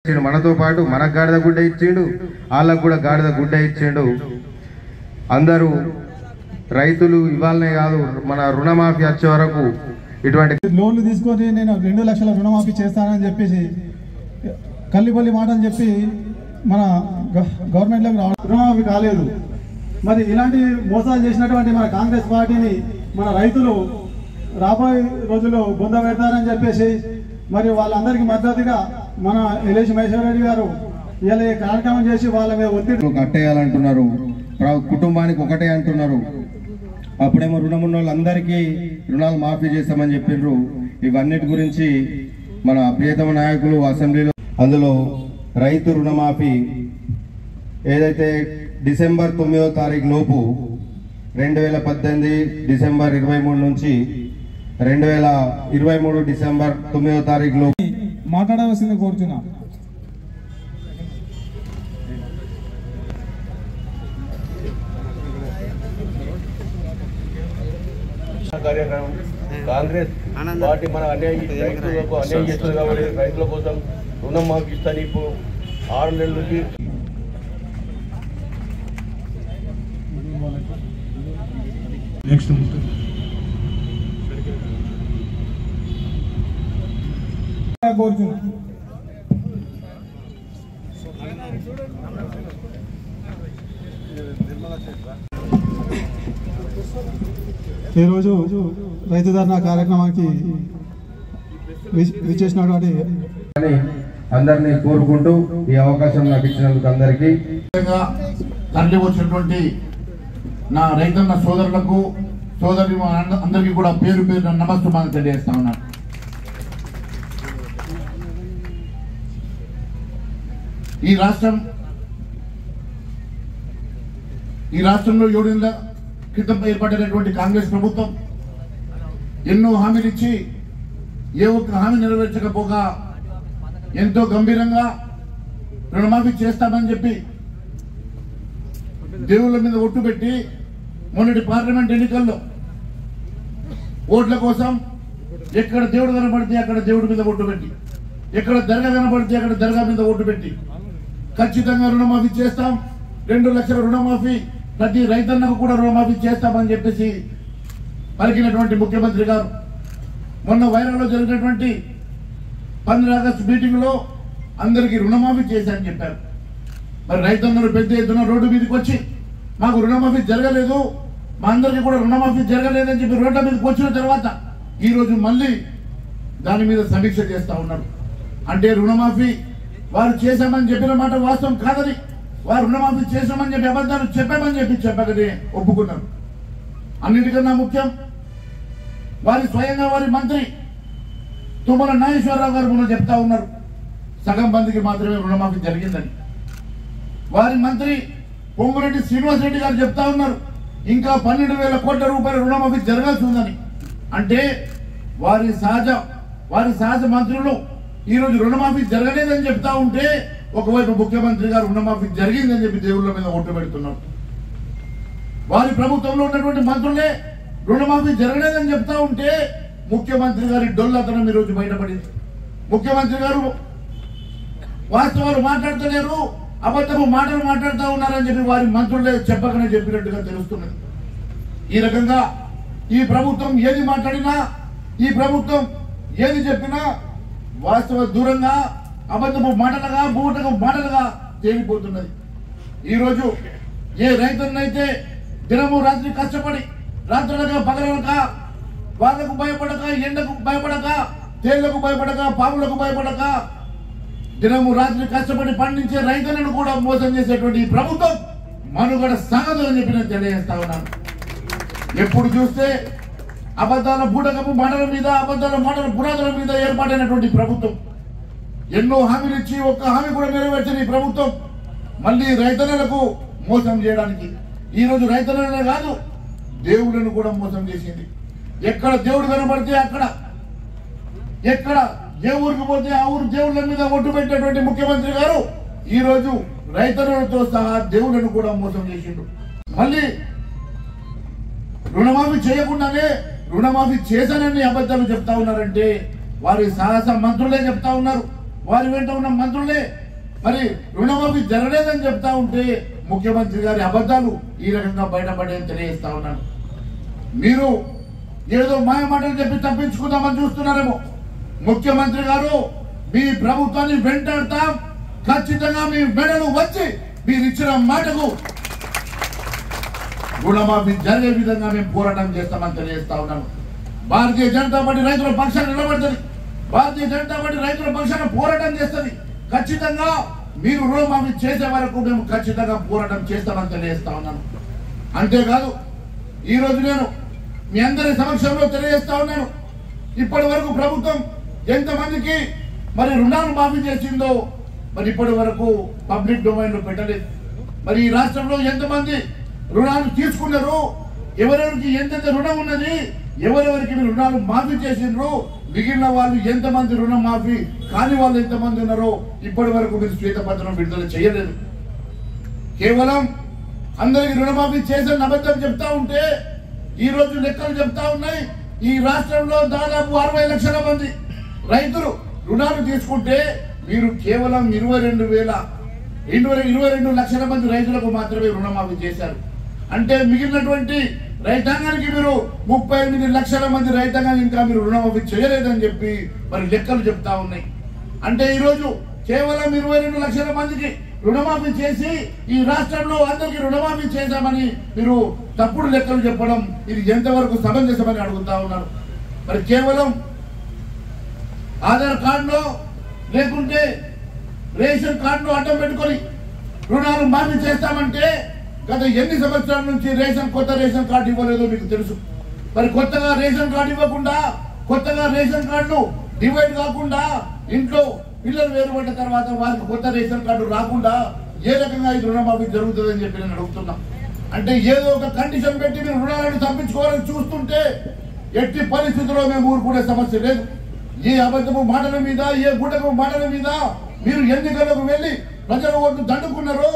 మనతో పాటు మనకు గాడిద గుడ్డ ఇచ్చిండు, వాళ్ళకు కూడా గాడిద గుడ్డ ఇచ్చిండు. అందరూ రైతులు ఇవ్వాలనే కాదు, మన రుణమాఫీ వచ్చే వరకు ఇటువంటి లోన్లు తీసుకొని నేను 2 లక్షల రుణమాఫీ చేస్తానని చెప్పేసి కల్లిపల్లి మాటలు చెప్పి మన గవర్నమెంట్లోకి రుణమాఫీ కాలేదు. మరి ఇలాంటి మోసాలు చేసినటువంటి మన కాంగ్రెస్ పార్టీని మన రైతులు రాబోయే రోజుల్లో బొంద పెడతారని చెప్పేసి మరి వాళ్ళందరికీ మద్దతుగా మన ఎల్ఏసి మహేశ్వర రెడ్డి గారు ఇలా కార్యక్రమం చేసి వాళ్ళ మీద ఒత్తిడి కట్టేయాలంటున్నారు, కుటుంబానికి ఒకటే అంటున్నారు. అప్పుడేమో రుణం ఉన్న వాళ్ళందరికీ రుణాలు మాఫీ చేస్తామని చెప్పిండ్రు. ఇవన్నిటి గురించి మన ప్రియతమ నాయకులు అసెంబ్లీలో అందులో రైతు రుణమాఫీ ఏదైతే డిసెంబర్ 9వ తారీఖు లోపు 2018 డిసెంబర్ 23 నుంచి 2023 డిసెంబర్ 9వ తారీఖు లోపు మాట్లాడవలసింది కోరుతున్నా. కార్యక్రమం కాంగ్రెస్ పార్టీ మన రైతులకు అన్యాయం చేస్తుంది కాబట్టి రైతుల కోసం రుణం మాకు ఇస్తాను. ఇప్పుడు 6 నెలల నుంచి కోరుతున్నా. ఈరోజు రైతు ధర్నా కార్యక్రమానికి విచ్చేసినటువంటి అందరినీ కోరుకుంటూ ఈ అవకాశం నాకు ఇచ్చినందుకు అందరికీ తరలి వచ్చినటువంటి నా రైతన్న సోదరులకు సోదరి అందరికీ కూడా పేరు పేరు నమస్కారం తెలియజేస్తా ఉన్నాను. ఈ రాష్ట్రంలో 7 నెలల క్రితం ఏర్పడినటువంటి కాంగ్రెస్ ప్రభుత్వం ఎన్నో హామీలు ఇచ్చి ఏ ఒక్క హామీ నెరవేర్చకపోగా ఎంతో గంభీరంగా రుణమాఫీ చేస్తామని చెప్పి దేవుళ్ళ మీద ఒట్టు పెట్టి మొన్నటి పార్లమెంట్ ఎన్నికల్లో ఓట్ల కోసం ఎక్కడ దేవుడు కనబడితే అక్కడ దేవుడి మీద ఒట్టు పెట్టి, ఎక్కడ దర్గా కనబడితే అక్కడ దర్గా మీద ఒట్టు పెట్టి ఖచ్చితంగా రుణమాఫీ చేస్తాం, 2 లక్షల రుణమాఫీ ప్రతి రైతన్నకు కూడా రుణమాఫీ చేస్తామని చెప్పేసి పలికినటువంటి ముఖ్యమంత్రి గారు మొన్న వైరాలో జరిగినటువంటి 15 ఆగస్టు మీటింగ్ లో అందరికీ రుణమాఫీ చేశారని చెప్పారు. మరి రైతన్నలు పెద్ద ఎత్తున రోడ్డు మీదకి వచ్చి మాకు రుణమాఫీ జరగలేదు, మా అందరికీ కూడా రుణమాఫీ జరగలేదని చెప్పి రోడ్ల మీదకి వచ్చిన తర్వాత ఈ రోజు మళ్ళీ దాని మీద సమీక్ష చేస్తా ఉన్నారు. అంటే రుణమాఫీ వారు చేశామని చెప్పిన మాట వాస్తవం కాదని, వారు రుణమాఫీ చేశామని చెప్పి అబద్ధాలు చెప్పామని చెప్పి చెప్పకనే ఒప్పుకున్నారు. అన్నిటికన్నా ముఖ్యం వారి స్వయంగా వారి మంత్రి తుమ్మల నాగేశ్వరరావు గారు మొన్న చెప్తా ఉన్నారు సగం మందికి మాత్రమే రుణమాఫీ జరిగిందని. వారి మంత్రి పొంగురెడ్డి శ్రీనివాసరెడ్డి గారు చెప్తా ఉన్నారు ఇంకా 12,000 కోట్ల రూపాయల రుణమాఫీ జరగాల్సి ఉందని. అంటే వారి సహజ మంత్రులు ఈ రోజు రుణమాఫీ జరగలేదని చెప్తా ఉంటే ఒకవైపు ముఖ్యమంత్రి గారు రుణమాఫీ జరిగిందని చెప్పి దేవుళ్ళ మీద ఒట్టు పెడుతున్నారు. వారి ప్రభుత్వంలో ఉన్నటువంటి మంత్రులే రుణమాఫీ జరగలేదని చెప్తా ఉంటే ముఖ్యమంత్రి గారి డొల్లతనం ఈ రోజు బయటపడింది. ముఖ్యమంత్రి గారు వాస్తవాలు మాట్లాడతలేరు, అబద్ధపు మాటలు మాట్లాడుతూ ఉన్నారని చెప్పి వారి మంత్రులే చెప్పకనే చెప్పినట్టుగా తెలుస్తున్నది. ఈ రకంగా ఈ ప్రభుత్వం ఏది మాట్లాడినా, ఈ ప్రభుత్వం ఏది చెప్పినా వాస్తవ దూరంగా అబద్ధపు మాటలుగా బూటకు మాటలుగా తేలిపోతున్నది. ఈరోజు ఏ రైతున్నైతే దినము రాత్రి కష్టపడి రాత్రులుగా పగలక వాళ్ళకు భయపడక, ఎండకు భయపడక, తేళ్లకు భయపడక, పాములకు భయపడక దినము రాత్రి కష్టపడి పండించే రైతులను కూడా మోసం చేసేటువంటి ఈ ప్రభుత్వం మనుగడ సాగదు అని చెప్పి నేను తెలియజేస్తా ఉన్నాను. ఎప్పుడు చూస్తే అబద్ధాల బూటకపు మాటల మీద, అబద్ధాల మాటల పునాదుల మీద ఏర్పాటైనటువంటి ప్రభుత్వం ఎన్నో హామీలు ఇచ్చి ఒక్క హామీ కూడా నెరవేర్చని ప్రభుత్వం మళ్ళీ రైతన్నలకు మోసం చేయడానికి ఈ రోజు రైతన్నలనే కాదు దేవుళ్ళను కూడా మోసం చేసింది. ఎక్కడ దేవుడు కనబడితే అక్కడ, ఎక్కడ ఏ ఊరికి పోతే ఆ ఊరు దేవుళ్ళ మీద ఒట్టు పెట్టేటువంటి ముఖ్యమంత్రి గారు ఈ రోజు రైతన్నలతో సహా దేవుళ్ళను కూడా మోసం చేసిండు. మళ్ళీ రుణమాఫీ చేయకుండానే రుణమాఫీ చేశానని అబద్ధాలు చెప్తా ఉన్నారంటే వారి సాహస మంత్రులే చెప్తా ఉన్నారు. వారి వెంట ఉన్న మంత్రులే మరి రుణమాఫీ జరగలేదని చెప్తా ఉంటే ముఖ్యమంత్రి గారి అబద్ధాలు ఈ రకంగా బయటపడేది తెలియజేస్తా ఉన్నాను. మీరు ఏదో మాయ మాటలు చెప్పి తప్పించుకుందామని చూస్తున్నారేమో. ముఖ్యమంత్రి గారు మీ ప్రభుత్వాన్ని వెంటాడతాం, ఖచ్చితంగా మీ మెడలు వచ్చి మీరు ఇచ్చిన మాటకు రుణమాఫీ జరిగే విధంగా మేము పోరాటం చేస్తామని తెలియజేస్తా ఉన్నాను. భారతీయ జనతా పార్టీ రైతుల పక్షాన నిలబడుతుంది. భారతీయ జనతా పార్టీ రైతుల పక్షాన పోరాటం చేస్తుంది. ఖచ్చితంగా మీరు రుణమాఫీ చేసే వరకు మేము ఖచ్చితంగా పోరాటం చేస్తామని తెలియజేస్తా ఉన్నాను. అంతేకాదు ఈరోజు నేను మీ అందరి సమక్షంలో తెలియజేస్తా ఉన్నాను, ఇప్పటి వరకు ప్రభుత్వం ఎంతమందికి మరి రుణాలు మాఫీ చేసిందో మరి ఇప్పటి వరకు పబ్లిక్ డొమైన్ లో పెట్టలేదు. మరి ఈ రాష్ట్రంలో ఎంతమంది రుణాలు తీసుకున్నారు, ఎవరెవరికి ఎంతెంత రుణం ఉన్నది, ఎవరెవరికి రుణాలు మాఫీ చేసిండ్రు, మిగిలిన వాళ్ళు ఎంతమంది రుణం మాఫీ కాని వాళ్ళు ఎంతమంది ఉన్నారో ఇప్పటి వరకు మీరు శ్వేతపత్రం విడుదల చేయలేదు. కేవలం అందరికి రుణమాఫీ చేసిన అబద్ధం చెప్తా ఉంటే ఈ రోజు లెక్కలు చెప్తా ఉన్నాయి. ఈ రాష్ట్రంలో దాదాపు 60 లక్షల మంది రైతులు రుణాలు తీసుకుంటే మీరు కేవలం 22 లక్షల మంది రైతులకు మాత్రమే రుణమాఫీ చేశారు. అంటే మిగిలినటువంటి రైతాంగానికి మీరు 38 లక్షల మంది రైతాంగానికి ఇంకా మీరు రుణమాఫీ చేయలేదని చెప్పి మరి లెక్కలు చెప్తా ఉన్నాయి. అంటే ఈరోజు కేవలం 22 లక్షల మందికి రుణమాఫీ చేసి ఈ రాష్ట్రంలో అందరికీ రుణమాఫీ చేశామని మీరు తప్పుడు లెక్కలు చెప్పడం ఇది ఎంతవరకు సమంజసమని అడుగుతా ఉన్నారు. మరి కేవలం ఆధార్ కార్డులో లేకుంటే రేషన్ కార్డులో అడ్డం పెట్టుకొని రుణాలు మాఫీ చేస్తామంటే గత ఎన్ని సంవత్సరాల నుంచి కొత్త రేషన్ కార్డు ఇవ్వలేదో మీకు తెలుసు. మరి కొత్తగా రేషన్ కార్డు ఇవ్వకుండా, కొత్తగా రేషన్ కార్డులు డివైడ్ కాకుండా, ఇంట్లో పిల్లలు వేరుపడ్డ తర్వాత వారికి కొత్త రేషన్ కార్డు రాకుండా ఏ రకంగా ఈ రుణమాఫీ జరుగుతుందని చెప్పి నేను అడుగుతున్నా. అంటే ఏదో ఒక కండిషన్ పెట్టి మీరు రుణాలను తప్పించుకోవాలని చూస్తుంటే ఎట్టి పరిస్థితుల్లో మేము ఊరుకునే సమస్య లేదు. ఏ అబద్ధపు మాటల మీద, ఏ గుడ్డపు మాటల మీద మీరు ఎన్నికలకు వెళ్లి ప్రజల ఓట్లు దండుకున్నారో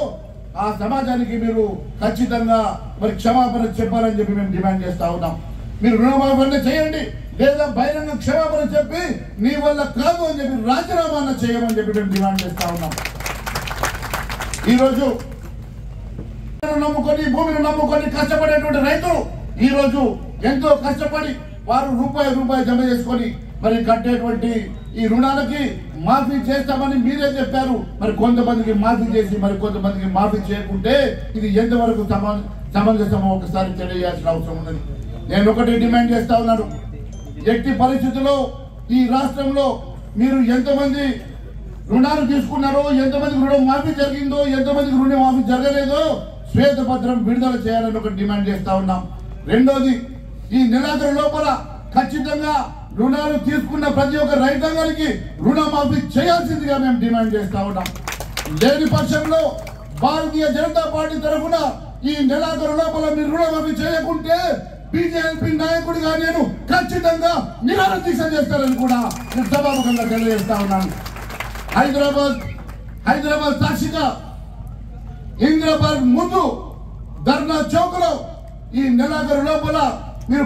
ఆ సమాజానికి మీరు ఖచ్చితంగా మరి క్షమాపణ చెప్పాలని చెప్పి మేము డిమాండ్ చేస్తా ఉన్నాం. మీరు రుణమాఫీ చేయండి, లేదా బహిరంగ క్షమాపణ చెప్పి మీ వల్ల కాదు అని చెప్పి రాజీనామా చేయమని చెప్పి మేము డిమాండ్ చేస్తా ఉన్నాం. ఈరోజు నమ్ముకొని భూమిని నమ్ముకొని కష్టపడేటువంటి రైతులు ఈ రోజు ఎంతో కష్టపడి వారు రూపాయి జమ చేసుకొని మరి కట్టేటువంటి ఈ రుణాలకి మాఫీ చేస్తామని మీరే చెప్పారు. మరి కొంతమందికి మాఫీ చేసి మరి కొంతమందికి మాఫీ చేయకుంటే ఇది ఎంతవరకు సమంజసమో ఒకసారి తెలియాల్సిన అవసరం ఉన్నది. నేను ఒకటి డిమాండ్ చేస్తా ఉన్నాను, ఎట్టి పరిస్థితుల్లో ఈ రాష్ట్రంలో మీరు ఎంతమంది రుణాలు తీసుకున్నారో, ఎంతమందికి రుణం మాఫీ జరిగిందో, ఎంతమందికి రుణం మాఫీ జరగలేదో శ్వేతపత్రం విడుదల చేయాలని ఒకటి డిమాండ్ చేస్తా ఉన్నాం. రెండోది, ఈ నెలాఖరు లోపల ఖచ్చితంగా రుణాలు తీసుకున్న ప్రతి ఒక్క రైతాంగానికి రుణమాఫీ చేయాల్సిందిగా మేము డిమాండ్ చేస్తా ఉన్నాం. లేని పక్షంలో భారతీయ జనతా పార్టీ తరఫున ఈ నెలాఖరు లోపల మీరు రుణమాఫీ చేయకుంటే బీజేపీ నాయకుడిగా నేను ఖచ్చితంగా నిరాహార దీక్ష చేస్తానని కూడా నేను సభాముఖంగా తెలియజేస్తా ఉన్నాను. హైదరాబాద్ సాక్షిగా ఇందిరాబాద్ ముందు ధర్నా చౌక్ లో ఈ నెలాఖరు లోపల మీరు